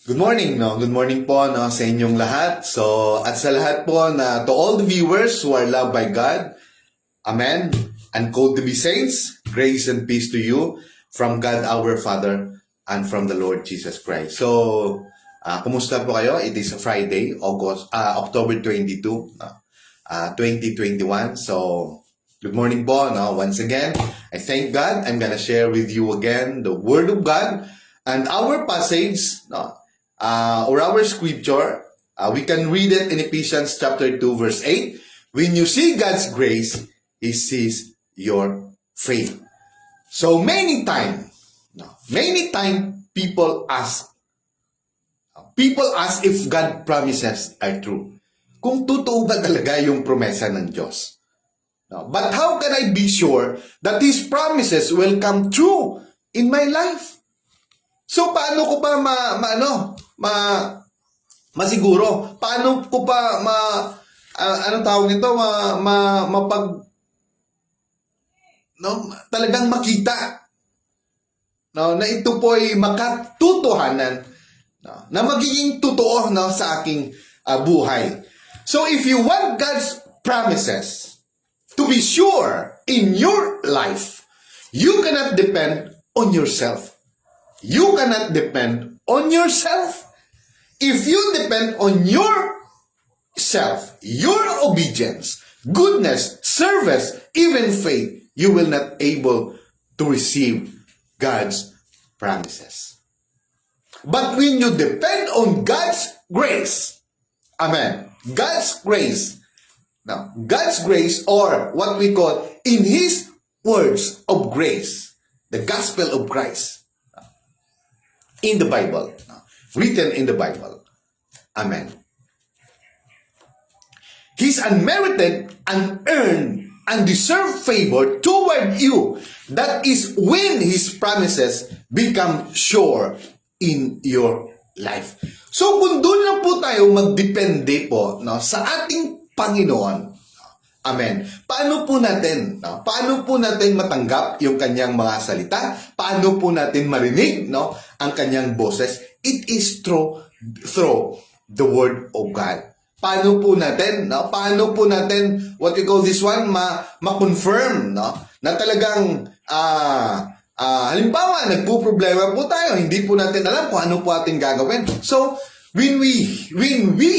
Good morning, no? Good morning po, no, sa inyong lahat. So, at sa lahat po to all the viewers who are loved by God, Amen, and called to be saints, grace and peace to you from God our Father and from the Lord Jesus Christ. So, kumusta po kayo? It is a Friday, October 22, 2021. So, good morning po, no? Once again, I thank God. I'm gonna share with you again the Word of God and our passage, no? Or our scripture, we can read it in Ephesians chapter 2 verse 8. When you see God's grace, He sees your faith. So many time people ask if God promises are true. Kung totoo ba talaga yung promesa ng Diyos. No? But how can I be sure that His promises will come true in my life? So paano ko pa masiguro? Paano ko pa talagang makita, no, na ito po ay makatutuhanan, no, na magiging totoo, no, sa aking buhay. So if you want God's promises to be sure in your life, you cannot depend on yourself. You cannot depend on yourself. If you depend on yourself, your obedience, goodness, service, even faith, you will not able to receive God's promises. But when you depend on God's grace, amen, God's grace, now, God's grace, or what we call in His words of grace, the gospel of Christ, in the Bible, written in the Bible. Amen. His unmerited, unearned, undeserved favor toward you, that is when His promises become sure in your life. So kung doon lang po tayo magdepende po, no, sa ating Panginoon, amen. Paano po natin matanggap yung kanyang mga salita? Paano po natin marinig, no, ang kanyang boses? It is through the Word of God. Paano po natin, what we call this one, ma-confirm, no, na talagang halimbawa nagpo-problema po tayo, hindi po natin alam kung ano po ating gagawin. So when we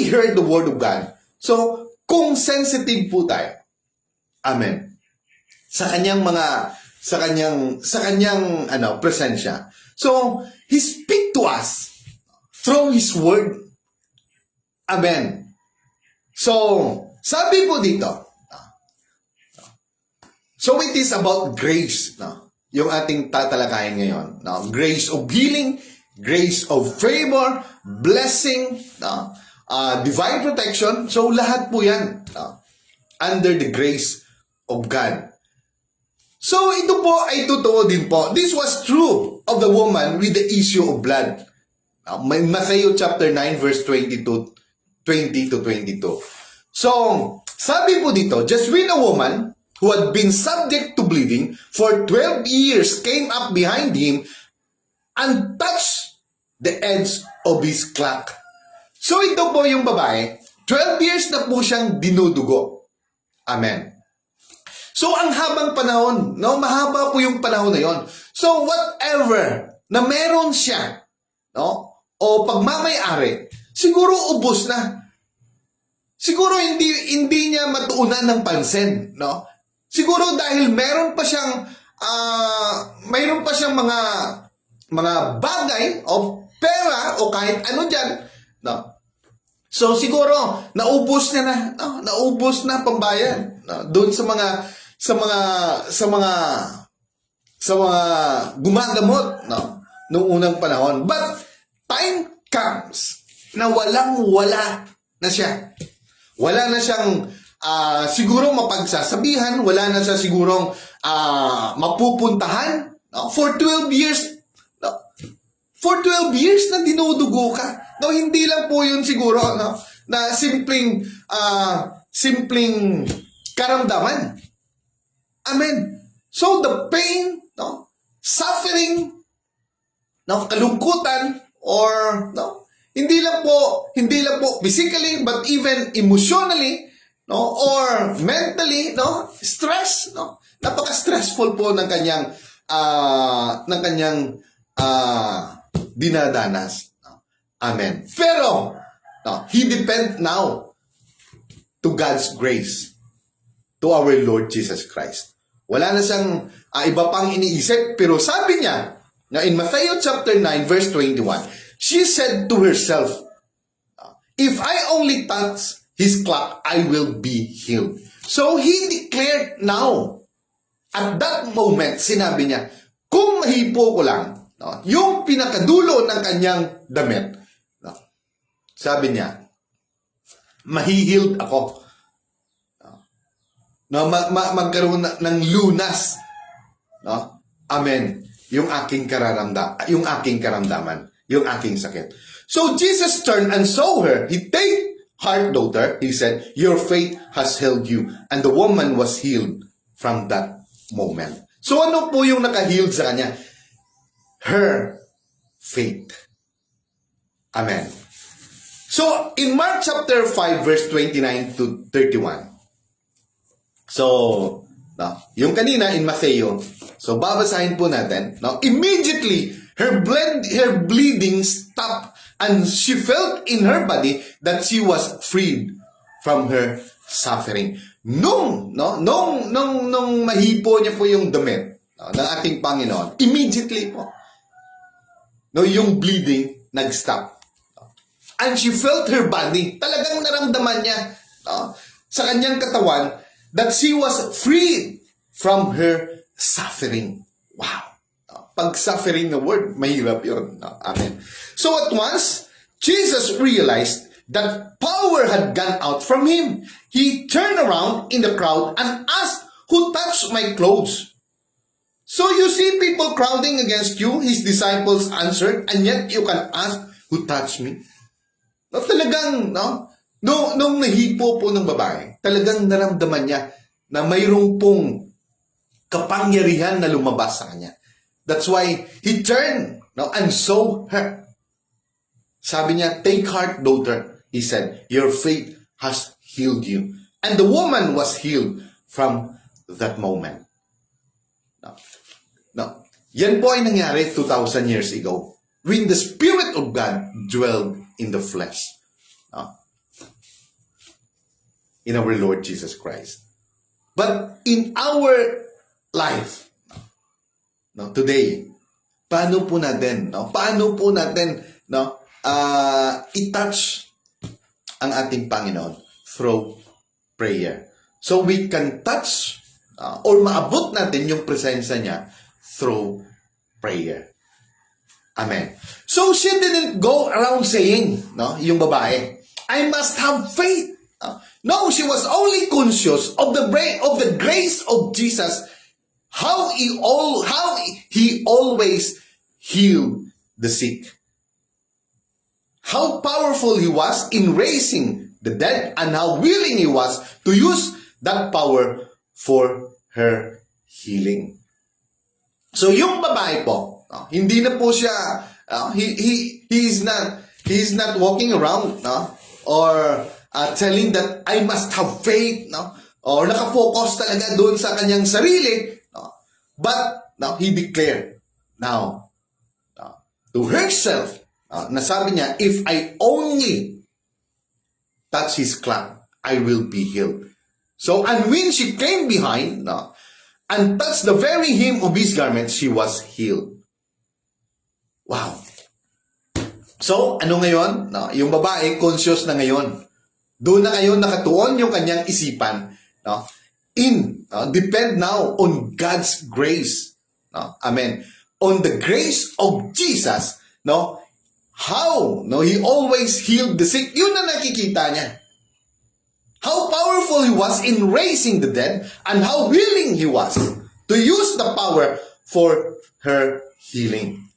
heard the Word of God, so kung sensitive po tayo, amen, sa kanyang presensya. So, He speak to us through His word. Amen. So, sabi po dito, so it is about grace, no? Yung ating tatalakayin ngayon, no? Grace of healing, grace of favor, blessing, no? Divine protection. So, lahat po yan, no, under the grace of God. So, ito po ay totoo din po. This was true of the woman with the issue of blood. Matthew chapter 9 verse 20 to 22. So, sabi po dito, just when a woman who had been subject to bleeding for 12 years came up behind him and touched the edge of his cloak. So, ito po yung babae, 12 years na po siyang dinudugo. Amen. So, ang habang panahon, no, mahaba po yung panahon na yon. So, whatever na meron siya, no, o pagmamayari, siguro ubos na. Siguro hindi niya matuunan ng pansin, no? Siguro dahil mayroon pa siyang mga bagay o pera o kahit ano diyan, no? So siguro naubos na pambayad, no? Doon sa mga gumagamot, no, noong unang panahon. But time comes na walang-wala na siya. Wala na siyang siguro mapagsasabihan, wala na siya sigurong mapupuntahan, no? For 12 years, no? For 12 years na dinudugo ka. No, hindi lang po yun siguro, no, na simpleng karamdaman. Amen. So the pain, no, suffering, no, kalungkutan, or no, hindi lang po physically, but even emotionally, no, or mentally, no, stress, no. Napaka-stressful po ng kanyang dinadanas. Amen. Pero, no, he depend now to God's grace, to our Lord Jesus Christ. Wala na siyang iba pang iniisip, pero sabi niya, na in Matthew chapter 9, verse 21, she said to herself, if I only touch his cloak, I will be healed. So he declared now, at that moment, sinabi niya, kung mahipo ko lang, no, yung pinakadulo ng kanyang damit, no, sabi niya, mahihiled ako. No, magkaroon ng lunas. No? Amen. Yung aking karamdaman, yung aking sakit. So Jesus turned and saw her. He take heart, daughter. He said, your faith has healed you. And the woman was healed from that moment. So ano po yung naka-healed sa kanya? Her faith. Amen. So in Mark chapter 5 verse 29 to 31. So, no, yung kanina in Matthew. So babasahin po natin, no? Immediately her bleeding stopped and she felt in her body that she was freed from her suffering. Nung mahipo niya po yung damit, no, ng ating Panginoon, immediately po, no, yung bleeding nag-stop. And she felt her body, talagang naramdaman niya, no, sa kanyang katawan that she was freed from her suffering. Wow. Pag suffering na word, mahirap yun. No? Amen. So at once, Jesus realized that power had gone out from him. He turned around in the crowd and asked, who touched my clothes? So you see people crowding against you, his disciples answered, and yet you can ask, who touched me? No, talagang, no? Nung nahipo po ng babae, talagang naramdaman niya na mayroong pong kapangyarihan na lumabas sa kanya. That's why he turned, no, and saw her. Sabi niya, take heart, daughter. He said, your faith has healed you. And the woman was healed from that moment. No. Yan po ay nangyari 2,000 years ago when the Spirit of God dwelled in the flesh. No? In our Lord Jesus Christ. But in our life, no, today, paano po natin, no, i-touch ang ating Panginoon through prayer. So we can touch or maabot natin yung presensya niya through prayer. Amen. So she didn't go around saying, no, yung babae, I must have faith. No, she was only conscious of the grace of Jesus, how he always healed the sick. How powerful he was in raising the dead and how willing he was to use that power for her healing. So yung babae po, hindi na po siya he is not walking around, no, or telling that I must have faith, no, or nakafocus talaga doon sa kanyang sarili, no, but no, he declared now to herself, nasabi niya, if I only touch his cloak, I will be healed. So, and when she came behind, no, and touched the very hem of his garment, she was healed. Wow. So, ano ngayon? No, yung babae, conscious na ngayon. Doon na ngayon nakatuon yung kanyang isipan. No? Depend now on God's grace. No? Amen. On the grace of Jesus, no? How? No, he always healed the sick. Yun na nakikita niya. How powerful he was in raising the dead and how willing he was to use the power for her healing.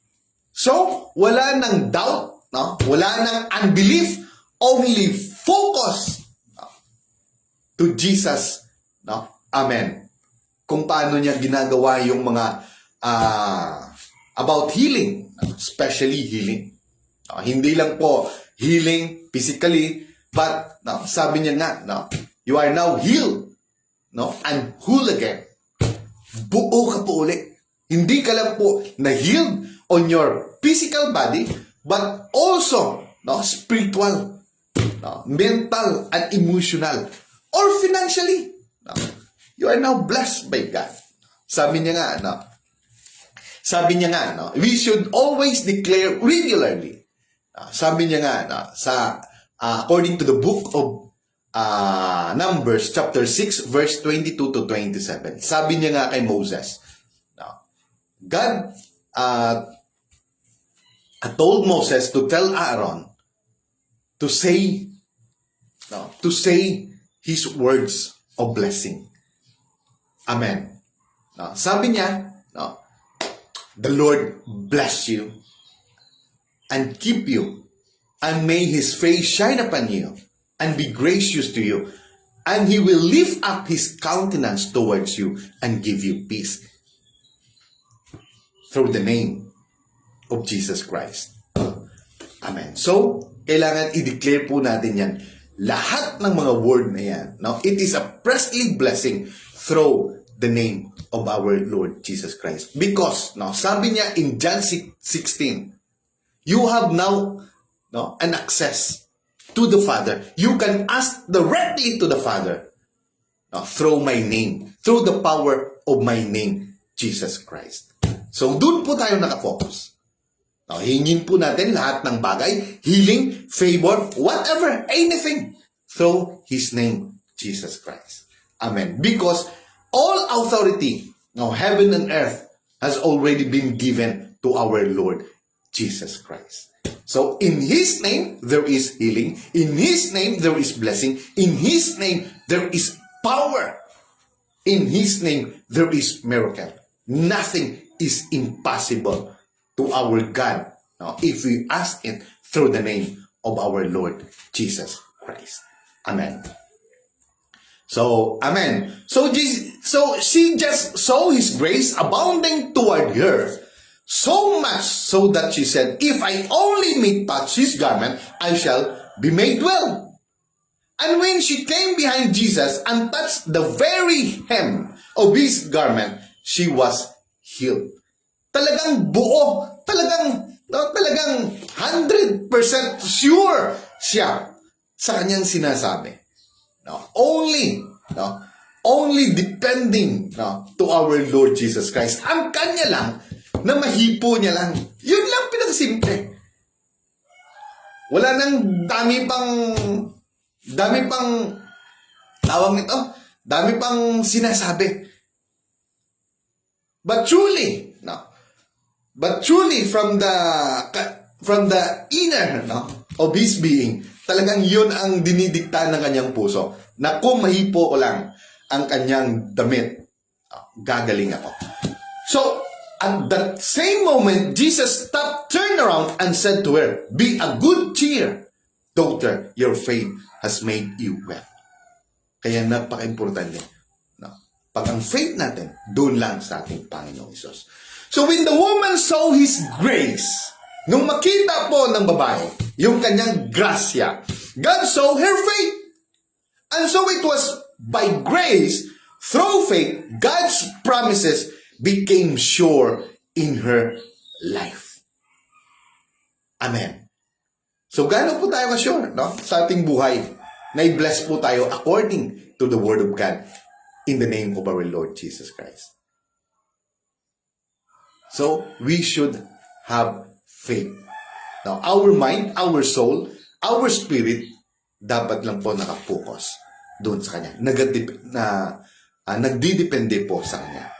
So, wala nang doubt, no? Wala nang unbelief, only focus to Jesus, no? Amen. Kung paano niya ginagawa yung mga about healing, especially healing. Hindi lang po healing physically, but sabi niya nga, you are now healed, and whole again. Buo ka po ulit. Hindi ka lang po na-healed on your physical body, but also spiritual, mental, and emotional, or financially. You are now blessed by God. Sabi niya nga, we should always declare regularly. Sabi niya nga, according to the book of Numbers, chapter 6, verse 22 to 27. Sabi niya nga kay Moses, God told Moses to tell Aaron to say his words of blessing. Amen. Sabi niya, the Lord bless you and keep you, and may His face shine upon you and be gracious to you, and He will lift up His countenance towards you and give you peace. Through the name of Jesus Christ. Amen. So, kailangan i-declare po natin yan. Lahat ng mga word na yan. It is a priestly blessing through the name of our Lord Jesus Christ. Because, sabi niya in John 16, you have now an access to the Father. You can ask directly to the Father through my name, through the power of my name, Jesus Christ. So, dun po tayo nakafocus. Hingin po natin lahat ng bagay, healing, favor, whatever, anything, through His name, Jesus Christ. Amen. Because all authority, heaven and earth, has already been given to our Lord Jesus Christ. So, in His name, there is healing. In His name, there is blessing. In His name, there is power. In His name, there is miracle. Nothing is impossible to our God if we ask it through the name of our Lord Jesus Christ. Amen. So, amen. So she just saw His grace abounding toward her, so much so that she said, if I only may touch His garment, I shall be made well. And when she came behind Jesus and touched the very hem of His garment, she was healed. Talagang buo, talagang 100% sure siya sa kanyang sinasabi. Only depending to our Lord Jesus Christ. Ang kanya lang, na mahipo niya lang. Yun lang pinakasimple. Wala nang dami pang tawag nito, dami pang sinasabi. But truly from the inner of his being, talagang yun ang dinidikta ng kanyang puso, na kung mahipo ko lang ang kanyang damit, gagaling ako. So, at that same moment, Jesus stopped, turned around, and said to her, be a good cheer, daughter, your faith has made you well. Kaya napaka-importante. Pag ang faith natin, doon lang sa ating Panginoong Hesus. So when the woman saw His grace, nung makita po ng babae, yung kanyang grasya, God saw her faith. And so it was by grace, through faith, God's promises became sure in her life. Amen. So gaano po tayo ka-sure sa ating buhay na i-bless po tayo according to the Word of God in the name of our Lord Jesus Christ. So, we should have faith. Now, our mind, our soul, our spirit, dapat lang po nakapokus doon sa Kanya. Nagdidepende po sa Kanya.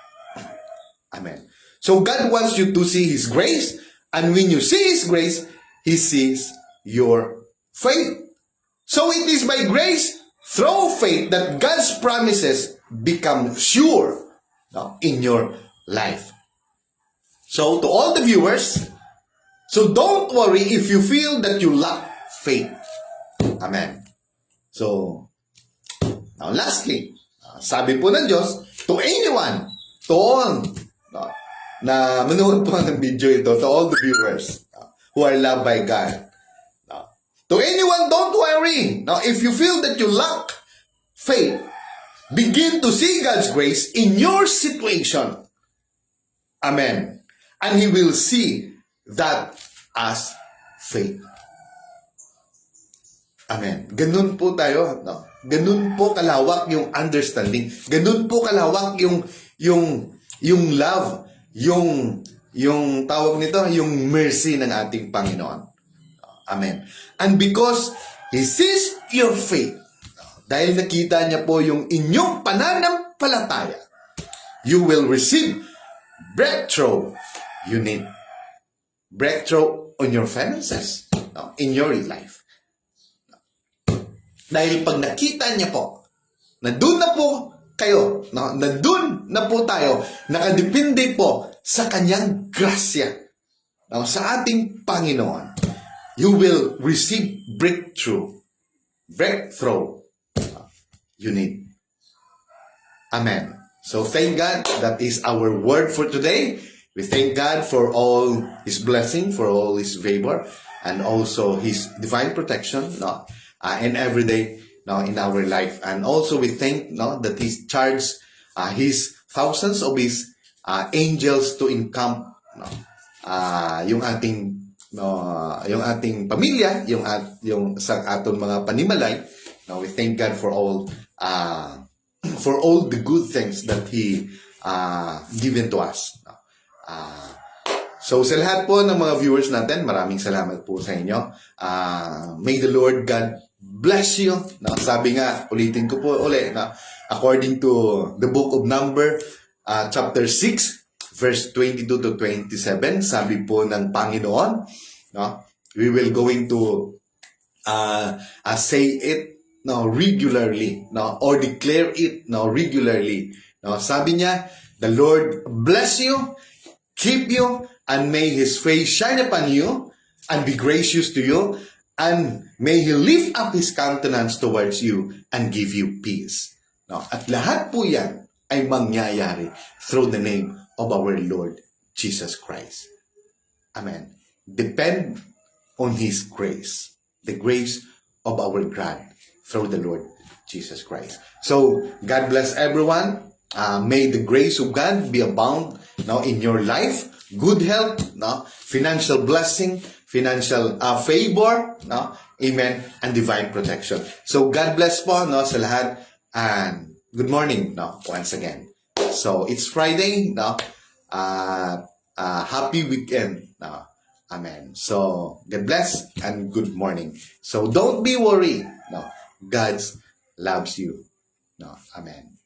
Amen. So, God wants you to see His grace, and when you see His grace, He sees your faith. So, it is by grace, through faith, that God's promises become sure in your life. So, to all the viewers, so don't worry if you feel that you lack faith. Amen. So, now lastly, sabi po ng Diyos, to anyone, to all, na manood po ng video ito, to all the viewers, who are loved by God. No. To anyone, don't worry. Now, if you feel that you lack faith, begin to see God's grace in your situation. Amen. And He will see that as faith. Amen. Ganun po tayo, no? Ganun po kalawak yung understanding. Ganun po kalawak yung love, yung tawag nito, yung mercy ng ating Panginoon. Amen. And because He sees your faith, dahil nakita niya po yung inyong pananampalataya, you will receive breakthrough you need. Breakthrough on your finances, no? In your life. Dahil pag nakita niya po, na doon na po kayo, no? Na doon na po tayo, nakadepende po sa kanyang grasya, no? Sa ating Panginoon, you will receive breakthrough you need. Amen. So thank God, that is our word for today. We thank God for all His blessing, for all His favor, and also His divine protection, no? And every day, no, in our life. And also we thank, no, that He charged His thousands of His angels to encamp, no, yung ating pamilya, yung sa aton mga panimalay. No, we thank God for all the good things that He given to us. No? So sa lahat po ng mga viewers natin, maraming salamat po sa inyo. May the Lord God bless you. No, sabi nga, ulitin ko po ulit, no, according to the book of Numbers, chapter 6, verse 22 to 27, sabi po ng Panginoon, no, we will going to say it, no, regularly, no, or declare it, no, regularly. No, sabi niya, the Lord bless you, keep you, and may His face shine upon you, and be gracious to you, and may He lift up His countenance towards you, and give you peace. No, at lahat po yan ay mangyayari through the name of our Lord Jesus Christ. Amen. Depend on His grace, the grace of our God through the Lord Jesus Christ. So, God bless everyone. May the grace of God be abound now in your life. Good health, no? Financial blessing, financial favor, no? Amen, and divine protection. So, God bless po, no, sa lahat, and good morning, no, once again. So, it's Friday, no? Happy weekend, no? Amen. So, God bless and good morning. So, don't be worried, no? God loves you, no? Amen.